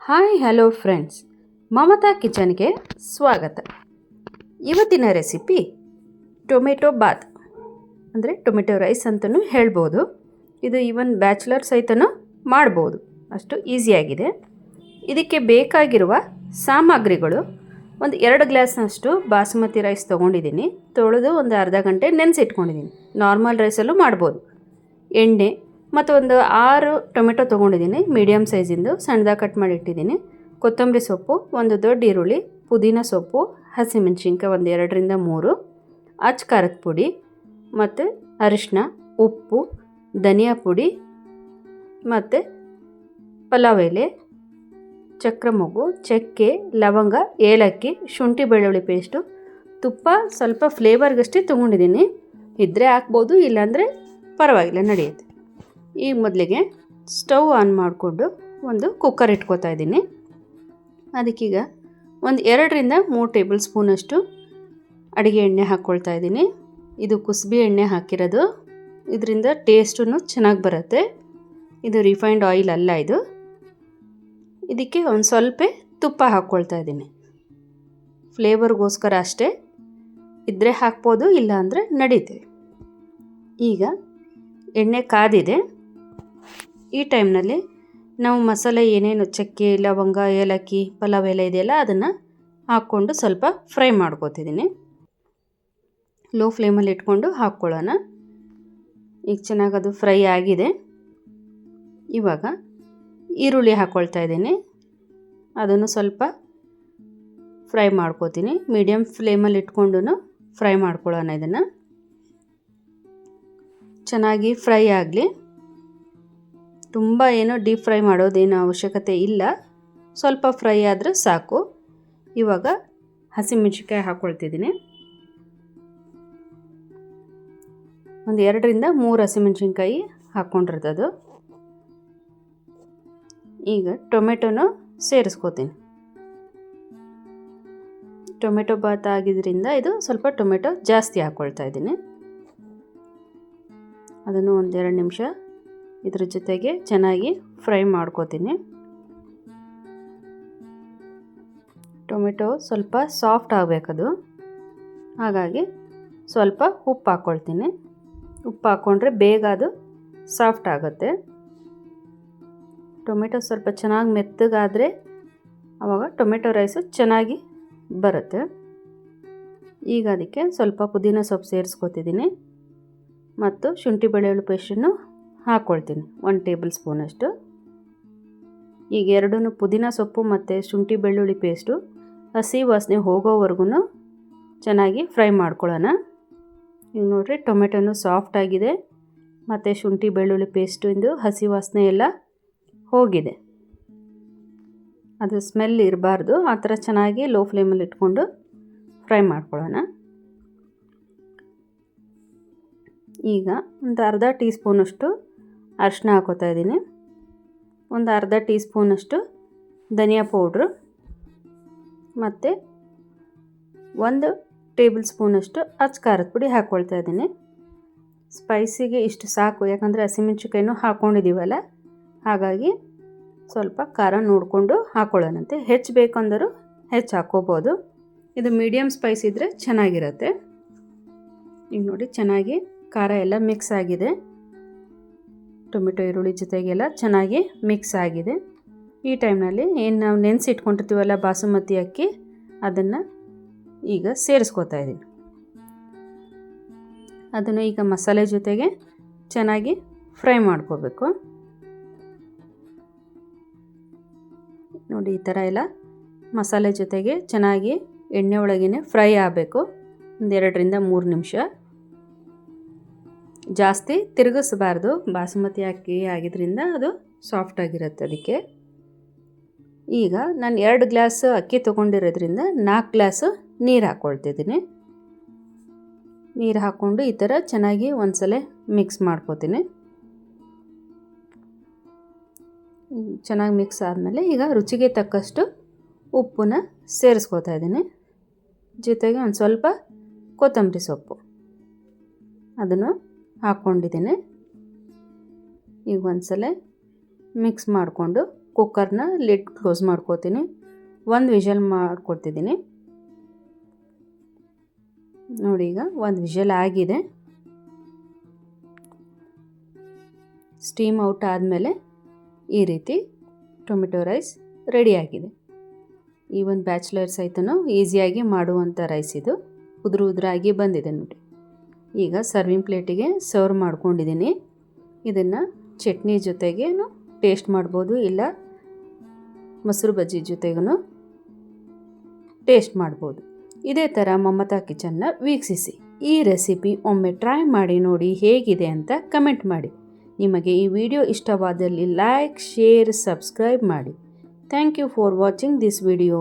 Hi hello friends, Mamata ಕಿಚನ್ಗೆ ಸ್ವಾಗತ. ಇವತ್ತಿನ recipe tomato Baat ಅಂದರೆ ಟೊಮೆಟೊ ರೈಸ್ ಅಂತಲೂ ಹೇಳ್ಬೋದು. ಇದು ಈವನ್ ಬ್ಯಾಚುಲರ್ ಸಹಿತನೂ ಮಾಡ್ಬೋದು, ಅಷ್ಟು ಈಸಿಯಾಗಿದೆ. ಇದಕ್ಕೆ ಬೇಕಾಗಿರುವ ಸಾಮಗ್ರಿಗಳು: ಒಂದು 2 ಗ್ಲಾಸ್ನಷ್ಟು ಬಾಸುಮತಿ ರೈಸ್ ತೊಗೊಂಡಿದ್ದೀನಿ. ತೊಳೆದು ಒಂದು ಅರ್ಧ ಗಂಟೆ ನೆನೆಸಿಟ್ಕೊಂಡಿದ್ದೀನಿ. ನಾರ್ಮಲ್ ರೈಸಲ್ಲೂ ಮಾಡ್ಬೋದು. ಎಣ್ಣೆ ಮತ್ತು ಒಂದು 6 ಟೊಮೆಟೊ ತೊಗೊಂಡಿದ್ದೀನಿ, ಮೀಡಿಯಮ್ ಸೈಜಿಂದು, ಸಣ್ಣದಾಗಿ ಕಟ್ ಮಾಡಿ ಇಟ್ಟಿದ್ದೀನಿ. ಕೊತ್ತಂಬರಿ ಸೊಪ್ಪು, ಒಂದು ದೊಡ್ಡ ಈರುಳ್ಳಿ, ಪುದೀನ ಸೊಪ್ಪು, ಹಸಿಮೆಣಸಿನ್ಕಾಯಿ ಒಂದು 2ರಿಂದ 3, ಅಚ್ಚ ಖಾರದ ಪುಡಿ ಮತ್ತು ಅರಿಶಿನ, ಉಪ್ಪು, ಧನಿಯಾ ಪುಡಿ ಮತ್ತು ಪಲಾವ್ ಎಲೆ, ಚಕ್ರ ಮೊಗ್ಗು, ಚಕ್ಕೆ, ಲವಂಗ, ಏಲಕ್ಕಿ, ಶುಂಠಿ ಬೆಳ್ಳುಳ್ಳಿ ಪೇಸ್ಟು, ತುಪ್ಪ ಸ್ವಲ್ಪ ಫ್ಲೇವರ್ಗಷ್ಟೇ ತೊಗೊಂಡಿದ್ದೀನಿ. ಇದ್ದರೆ ಹಾಕ್ಬೋದು, ಇಲ್ಲಾಂದರೆ ಪರವಾಗಿಲ್ಲ, ನಡೆಯುತ್ತೆ. ಈಗ ಮೊದಲಿಗೆ ಸ್ಟವ್ ಆನ್ ಮಾಡಿಕೊಂಡು ಒಂದು ಕುಕ್ಕರ್ ಇಟ್ಕೋತಾ ಇದ್ದೀನಿ. ಅದಕ್ಕೀಗ ಒಂದು 2ರಿಂದ 3 ಟೇಬಲ್ ಸ್ಪೂನಷ್ಟು ಅಡುಗೆ ಎಣ್ಣೆ ಹಾಕ್ಕೊಳ್ತಾ ಇದ್ದೀನಿ. ಇದು ಕುಸುಬೆ ಎಣ್ಣೆ ಹಾಕಿರೋದು, ಇದರಿಂದ ಟೇಸ್ಟೂ ಚೆನ್ನಾಗಿ ಬರುತ್ತೆ. ಇದು ರಿಫೈನ್ಡ್ ಆಯಿಲ್ ಅಲ್ಲ ಇದು. ಇದಕ್ಕೆ ಒಂದು ಸ್ವಲ್ಪ ತುಪ್ಪ ಹಾಕ್ಕೊಳ್ತಾ ಇದ್ದೀನಿ, ಫ್ಲೇವರ್ಗೋಸ್ಕರ ಅಷ್ಟೇ. ಇದ್ದರೆ ಹಾಕ್ಬೋದು, ಇಲ್ಲ ಅಂದರೆ ನಡೀತೆ. ಈಗ ಎಣ್ಣೆ ಕಾದಿದೆ. ಈ ಟೈಮ್ನಲ್ಲಿ ನಾವು ಮಸಾಲೆ ಏನೇನು ಚಕ್ಕೆ, ಲವಂಗ, ಏಲಕ್ಕಿ, ಪಲಾವ್ ಎಲೆ ಇದೆಯಲ್ಲ, ಅದನ್ನು ಹಾಕ್ಕೊಂಡು ಸ್ವಲ್ಪ ಫ್ರೈ ಮಾಡ್ಕೋತಿದ್ದೀನಿ. ಲೋ ಫ್ಲೇಮಲ್ಲಿ ಇಟ್ಕೊಂಡು ಹಾಕ್ಕೊಳ್ಳೋಣ. ಈಗ ಚೆನ್ನಾಗಿ ಅದು ಫ್ರೈ ಆಗಿದೆ. ಇವಾಗ ಈರುಳ್ಳಿ ಹಾಕ್ಕೊಳ್ತಾ ಇದ್ದೀನಿ. ಅದನ್ನು ಸ್ವಲ್ಪ ಫ್ರೈ ಮಾಡ್ಕೋತೀನಿ. ಮೀಡಿಯಮ್ ಫ್ಲೇಮಲ್ಲಿ ಇಟ್ಕೊಂಡು ಫ್ರೈ ಮಾಡ್ಕೊಳ್ಳೋಣ. ಇದನ್ನು ಚೆನ್ನಾಗಿ ಫ್ರೈ ಆಗಲಿ. ತುಂಬ ಏನೋ ಡೀಪ್ ಫ್ರೈ ಮಾಡೋದೇನು ಅವಶ್ಯಕತೆ ಇಲ್ಲ, ಸ್ವಲ್ಪ ಫ್ರೈ ಆದರೆ ಸಾಕು. ಇವಾಗ ಹಸಿಮೆಣಸಿನ್ಕಾಯಿ ಹಾಕ್ಕೊಳ್ತಿದ್ದೀನಿ. ಒಂದು 2ರಿಂದ 3 ಹಸಿಮೆಣಸಿನ್ಕಾಯಿ ಹಾಕ್ಕೊಂಡಿರ್ತದು. ಈಗ ಟೊಮೆಟೊನ ಸೇರಿಸ್ಕೋತೀನಿ. ಟೊಮೆಟೊ ಬಾತ್ ಆಗಿದ್ದರಿಂದ ಇದು ಸ್ವಲ್ಪ ಟೊಮೆಟೊ ಜಾಸ್ತಿ ಹಾಕ್ಕೊಳ್ತಾ ಇದ್ದೀನಿ. ಅದನ್ನು ಒಂದು 2 ನಿಮಿಷ ಇದ್ರ ಜೊತೆಗೆ ಚೆನ್ನಾಗಿ ಫ್ರೈ ಮಾಡ್ಕೋತೀನಿ. ಟೊಮೆಟೊ ಸ್ವಲ್ಪ ಸಾಫ್ಟ್ ಆಗಬೇಕದು, ಹಾಗಾಗಿ ಸ್ವಲ್ಪ ಉಪ್ಪು ಹಾಕ್ಕೊಳ್ತೀನಿ. ಉಪ್ಪು ಹಾಕ್ಕೊಂಡ್ರೆ ಬೇಗ ಅದು ಸಾಫ್ಟ್ ಆಗುತ್ತೆ. ಟೊಮೆಟೊ ಸ್ವಲ್ಪ ಚೆನ್ನಾಗಿ ಮೆತ್ತಗಾದರೆ ಆವಾಗ ಟೊಮೆಟೊ ರೈಸು ಚೆನ್ನಾಗಿ ಬರುತ್ತೆ. ಈಗ ಅದಕ್ಕೆ ಸ್ವಲ್ಪ ಪುದೀನ ಸೊಪ್ಪು ಸೇರಿಸ್ಕೊತಿದ್ದೀನಿ ಮತ್ತು ಶುಂಠಿ ಬೆಳ್ಳುಳ್ಳಿ ಪೇಸ್ಟನ್ನು ಹಾಕ್ಕೊಳ್ತೀನಿ, 1 ಟೇಬಲ್ ಸ್ಪೂನಷ್ಟು. ಈಗ ಎರಡೂ ಪುದೀನ ಸೊಪ್ಪು ಮತ್ತು ಶುಂಠಿ ಬೆಳ್ಳುಳ್ಳಿ ಪೇಸ್ಟು ಹಸಿ ವಾಸನೆ ಹೋಗೋವರೆಗೂ ಚೆನ್ನಾಗಿ ಫ್ರೈ ಮಾಡ್ಕೊಳ್ಳೋಣ. ಈಗ ನೋಡಿರಿ, ಟೊಮೆಟೊನು ಸಾಫ್ಟ್ ಆಗಿದೆ ಮತ್ತು ಶುಂಠಿ ಬೆಳ್ಳುಳ್ಳಿ ಪೇಸ್ಟಿಂದು ಹಸಿ ವಾಸನೆ ಎಲ್ಲ ಹೋಗಿದೆ. ಅದು ಸ್ಮೆಲ್ ಇರಬಾರ್ದು, ಆ ಥರ ಚೆನ್ನಾಗಿ ಲೋ ಫ್ಲೇಮಲ್ಲಿ ಇಟ್ಕೊಂಡು ಫ್ರೈ ಮಾಡ್ಕೊಳ್ಳೋಣ. ಈಗ ಒಂದು ಅರ್ಧ ಟೀ ಸ್ಪೂನಷ್ಟು ಅರಿಶಿನ ಹಾಕೋತಾ ಇದ್ದೀನಿ. ಒಂದು ಅರ್ಧ ಟೀ ಸ್ಪೂನಷ್ಟು ಧನಿಯಾ ಪೌಡ್ರು ಮತ್ತು 1 ಟೇಬಲ್ ಸ್ಪೂನಷ್ಟು ಅಚ್ಚ ಖಾರದ ಪುಡಿ ಹಾಕ್ಕೊಳ್ತಾ ಇದ್ದೀನಿ. ಸ್ಪೈಸಿಗೆ ಇಷ್ಟು ಸಾಕು, ಯಾಕಂದರೆ ಹಸಿಮೆಣ್ಸಿನ್ಕಾಯಿನೂ ಹಾಕ್ಕೊಂಡಿದ್ದೀವಲ್ಲ, ಹಾಗಾಗಿ ಸ್ವಲ್ಪ ಖಾರ ನೋಡಿಕೊಂಡು ಹಾಕ್ಕೊಳ್ಳೋಣಂತೆ. ಹೆಚ್ಚು ಬೇಕಂದರೂ ಹೆಚ್ಚು ಹಾಕ್ಕೋಬೋದು. ಇದು ಮೀಡಿಯಮ್ ಸ್ಪೈಸ್ ಇದ್ದರೆ ಚೆನ್ನಾಗಿರುತ್ತೆ. ಈಗ ನೋಡಿ, ಚೆನ್ನಾಗಿ ಖಾರ ಎಲ್ಲ ಮಿಕ್ಸ್ ಆಗಿದೆ. ಟೊಮೆಟೊ ಈರುಳ್ಳಿ ಜೊತೆಗೆಲ್ಲ ಚೆನ್ನಾಗಿ ಮಿಕ್ಸ್ ಆಗಿದೆ. ಈ ಟೈಮ್ನಲ್ಲಿ ಏನು ನಾವು ನೆನೆಸಿಟ್ಕೊಂಡಿರ್ತೀವಲ್ಲ ಬಾಸುಮತಿ ಅಕ್ಕಿ, ಅದನ್ನು ಈಗ ಸೇರಿಸ್ಕೋತಾ ಇದ್ದೀನಿ. ಅದನ್ನು ಈಗ ಮಸಾಲೆ ಜೊತೆಗೆ ಚೆನ್ನಾಗಿ ಫ್ರೈ ಮಾಡ್ಕೋಬೇಕು. ನೋಡಿ, ಈ ಥರ ಎಲ್ಲ ಮಸಾಲೆ ಜೊತೆಗೆ ಚೆನ್ನಾಗಿ ಎಣ್ಣೆ ಒಳಗೇ ಫ್ರೈ ಆಗಬೇಕು. ಒಂದು 2ರಿಂದ 3 ನಿಮಿಷ. ಜಾಸ್ತಿ ತಿರುಗಿಸಬಾರ್ದು, ಬಾಸುಮತಿ ಅಕ್ಕಿ ಆಗಿದ್ದರಿಂದ ಅದು ಸಾಫ್ಟಾಗಿರುತ್ತೆ. ಅದಕ್ಕೆ ಈಗ ನಾನು 2 ಗ್ಲಾಸ್ ಅಕ್ಕಿ ತೊಗೊಂಡಿರೋದ್ರಿಂದ 4 ಗ್ಲಾಸ್ ನೀರು ಹಾಕ್ಕೊಳ್ತಿದ್ದೀನಿ. ನೀರು ಹಾಕ್ಕೊಂಡು ಈ ಥರ ಚೆನ್ನಾಗಿ ಒಂದ್ಸಲ ಮಿಕ್ಸ್ ಮಾಡ್ಕೋತೀನಿ. ಚೆನ್ನಾಗಿ ಮಿಕ್ಸ್ ಆದಮೇಲೆ ಈಗ ರುಚಿಗೆ ತಕ್ಕಷ್ಟು ಉಪ್ಪನ್ನ ಸೇರಿಸ್ಕೋತಾ ಇದ್ದೀನಿ. ಜೊತೆಗೆ ಒಂದು ಸ್ವಲ್ಪ ಕೊತ್ತಂಬರಿ ಸೊಪ್ಪು ಅದನ್ನು ಹಾಕ್ಕೊಂಡಿದ್ದೀನಿ. ಈಗ ಒಂದ್ಸಲ ಮಿಕ್ಸ್ ಮಾಡಿಕೊಂಡು ಕುಕ್ಕರ್ನ ಲಿಡ್ ಕ್ಲೋಸ್ ಮಾಡ್ಕೋತೀನಿ. 1 ವಿಷಲ್ ಮಾಡ್ಕೊಳ್ತಿದ್ದೀನಿ. ನೋಡಿ, ಈಗ 1 ವಿಷಲ್ ಆಗಿದೆ. ಸ್ಟೀಮ್ ಔಟ್ ಆದಮೇಲೆ ಈ ರೀತಿ ಟೊಮೆಟೊ ರೈಸ್ ರೆಡಿಯಾಗಿದೆ. ಈವನ್ ಬ್ಯಾಚುಲರ್ಸ್ ಆಯ್ತನೋ ಈಸಿಯಾಗಿ ಮಾಡುವಂಥ ರೈಸ್ ಇದು. ಉದುರಾಗಿ ಬಂದಿದೆ ನೋಡಿ. ಈಗ ಸರ್ವಿಂಗ್ ಪ್ಲೇಟಿಗೆ ಸರ್ವ್ ಮಾಡ್ಕೊಂಡಿದ್ದೀನಿ. ಇದನ್ನು ಚಟ್ನಿ ಜೊತೆಗೆ ಟೇಸ್ಟ್ ಮಾಡ್ಬೋದು, ಇಲ್ಲ ಮೊಸರು ಬಜ್ಜಿ ಜೊತೆಗೂ ಟೇಸ್ಟ್ ಮಾಡ್ಬೋದು. ಇದೇ ಥರ ಮಮತಾ ಕಿಚನ್ನ ವೀಕ್ಷಿಸಿ. ಈ ರೆಸಿಪಿ ಒಮ್ಮೆ ಟ್ರೈ ಮಾಡಿ ನೋಡಿ ಹೇಗಿದೆ ಅಂತ ಕಮೆಂಟ್ ಮಾಡಿ. ನಿಮಗೆ ಈ ವಿಡಿಯೋ ಇಷ್ಟವಾದಲ್ಲಿ ಲೈಕ್, ಶೇರ್, ಸಬ್ಸ್ಕ್ರೈಬ್ ಮಾಡಿ. Thank you for watching this video.